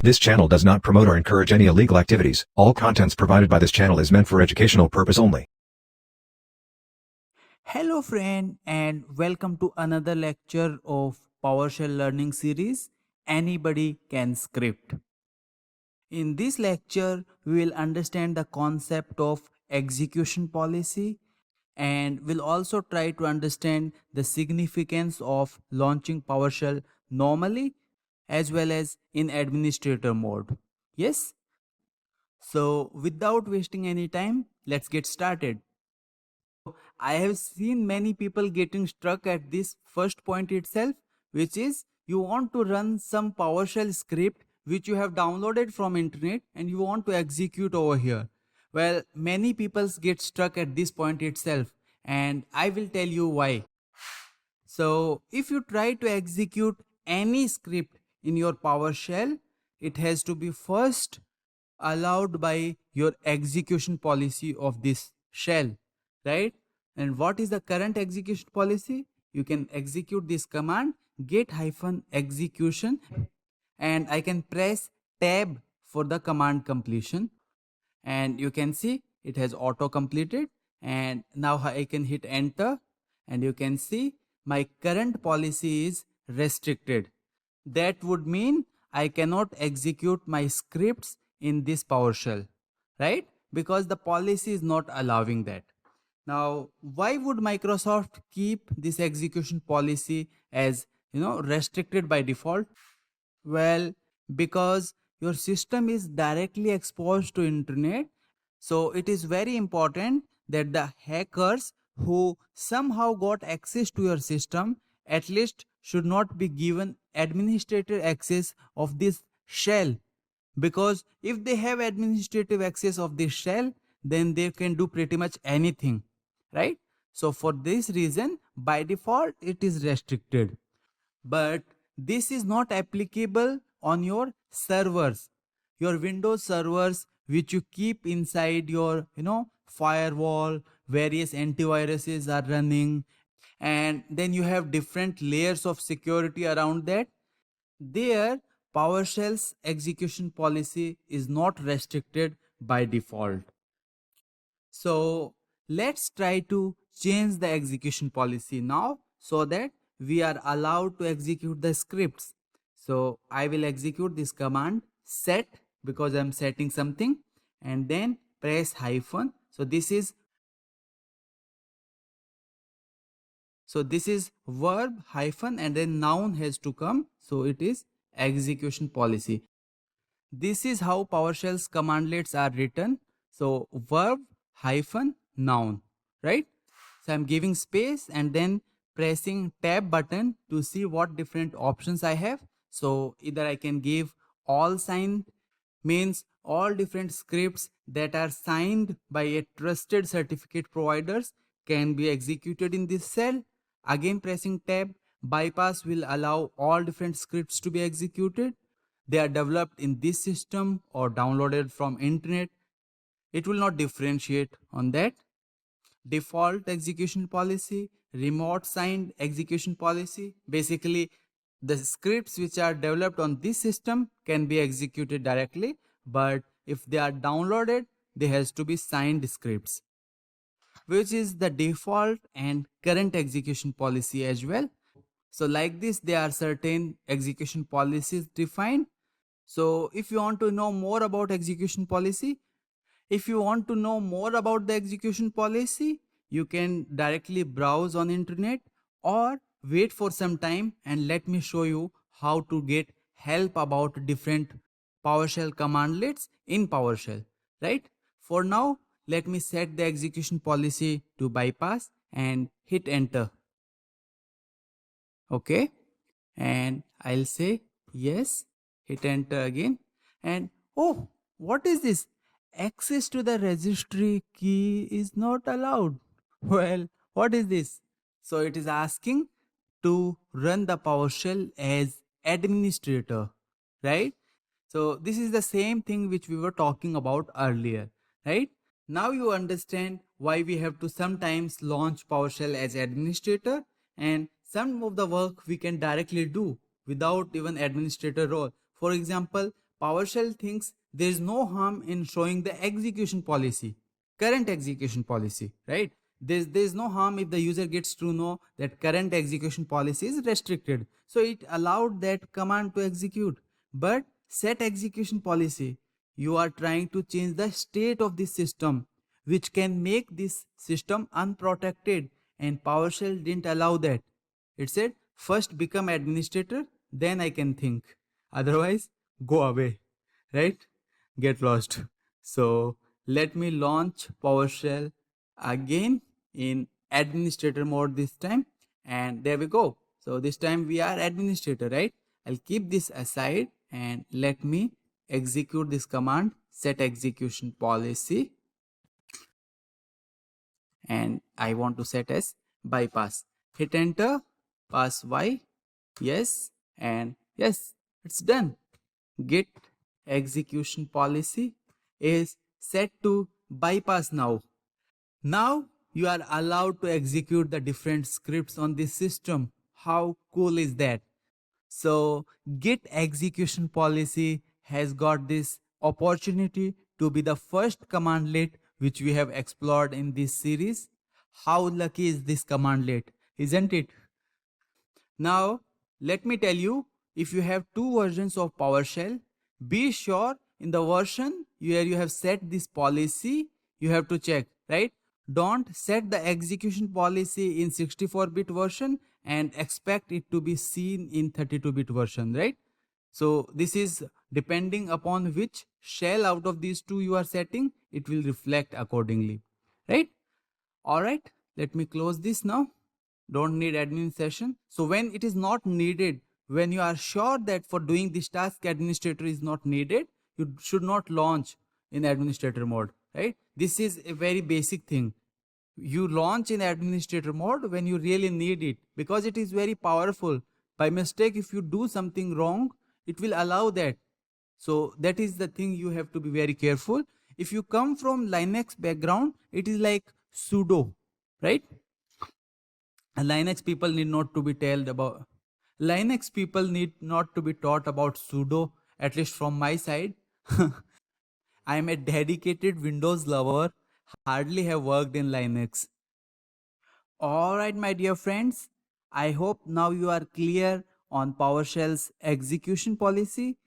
This channel does not promote or encourage any illegal activities. All contents provided by this channel is meant for educational purpose only. Hello friend and welcome to another lecture of PowerShell learning series Anybody Can Script. In this lecture we will understand the concept of execution policy and we'll also try to understand the significance of launching PowerShell normally as well as in administrator mode. Yes? So without wasting any time, let's get started. I have seen many people getting stuck at this first point itself, which is you want to run some PowerShell script which you have downloaded from internet and you want to execute over here. Well, many people get stuck at this point itself and I will tell you why. So if you try to execute any script in your PowerShell, it has to be first allowed by your execution policy of this shell, right? And what is the current execution policy? You can execute this command get-execution and I can press tab for the command completion and you can see it has auto completed and now I can hit enter and you can see my current policy is restricted. That would mean I cannot execute my scripts in this PowerShell, right? Because the policy is not allowing that. Now, why would Microsoft keep this execution policy as restricted by default? Well, because your system is directly exposed to internet, so it is very important that the hackers who somehow got access to your system at least should not be given administrator access of this shell, because if they have administrative access of this shell then they can do pretty much anything, right? So for this reason by default it is restricted, but this is not applicable on your servers, your Windows servers which you keep inside your firewall. Various antiviruses are running and then you have different layers of security around that. There PowerShell's execution policy is not restricted by default. So let's try to change the execution policy now so that we are allowed to execute the scripts. So I will execute this command set because I'm setting something and then press hyphen. So this is verb hyphen and then noun has to come. So it is execution policy. This is how PowerShell's commandlets are written. So verb hyphen noun, right? So I'm giving space and then pressing tab button to see what different options I have. So either I can give all signed, means all different scripts that are signed by a trusted certificate providers can be executed in this cell. Again pressing tab, bypass will allow all different scripts to be executed. They are developed in this system or downloaded from internet. It will not differentiate on that. Default execution policy, remote signed execution policy. Basically, the scripts which are developed on this system can be executed directly, but if they are downloaded, they has to be signed scripts, which is the default and current execution policy as well. So like this, there are certain execution policies defined. So if you want to know more about execution policy, if you want to know more about the execution policy, you can directly browse on internet or wait for some time and let me show you how to get help about different PowerShell commandlets in PowerShell, right? For now, let me set the execution policy to bypass and hit enter. Okay, and I'll say yes, hit enter again, and oh, what is this? Access to the registry key is not allowed. Well, what is this? So it is asking to run the PowerShell as administrator, right? So this is the same thing which we were talking about earlier, right? Now you understand why we have to sometimes launch PowerShell as administrator, and some of the work we can directly do without even administrator role. For example, PowerShell thinks there is no harm in showing the execution policy, current execution policy, right? There's no harm if the user gets to know that current execution policy is restricted. So it allowed that command to execute. But set execution policy, you are trying to change the state of the system, which can make this system unprotected, and PowerShell didn't allow that. It said, first become administrator, then I can think. Otherwise, go away, right? Get lost. So let me launch PowerShell again in administrator mode this time. And there we go. So this time we are administrator, right? I'll keep this aside and let me execute this command, set execution policy. And I want to set as bypass. Hit enter, pass Y, yes, and yes, it's done. Git execution policy is set to bypass now. Now you are allowed to execute the different scripts on this system. How cool is that? So Git execution policy has got this opportunity to be the first commandlet which we have explored in this series. How lucky is this commandlet, isn't it? Now, let me tell you, if you have two versions of PowerShell, be sure in the version where you have set this policy, you have to check, right? Don't set the execution policy in 64-bit version and expect it to be seen in 32-bit version, right? So this is depending upon which shell out of these two you are setting, it will reflect accordingly, right? All right, let me close this now. Don't need admin session. So when it is not needed, when you are sure that for doing this task administrator is not needed, you should not launch in administrator mode, right? This is a very basic thing. You launch in administrator mode when you really need it, because it is very powerful. By mistake, if you do something wrong, it will allow that. So that is the thing you have to be very careful. If you come from Linux background, it is like sudo, right? Linux people need not to be told about Linux people need not to be taught about sudo, at least from my side. I am a dedicated Windows lover, hardly have worked in Linux. Alright, my dear friends, I hope now you are clear on PowerShell's execution policy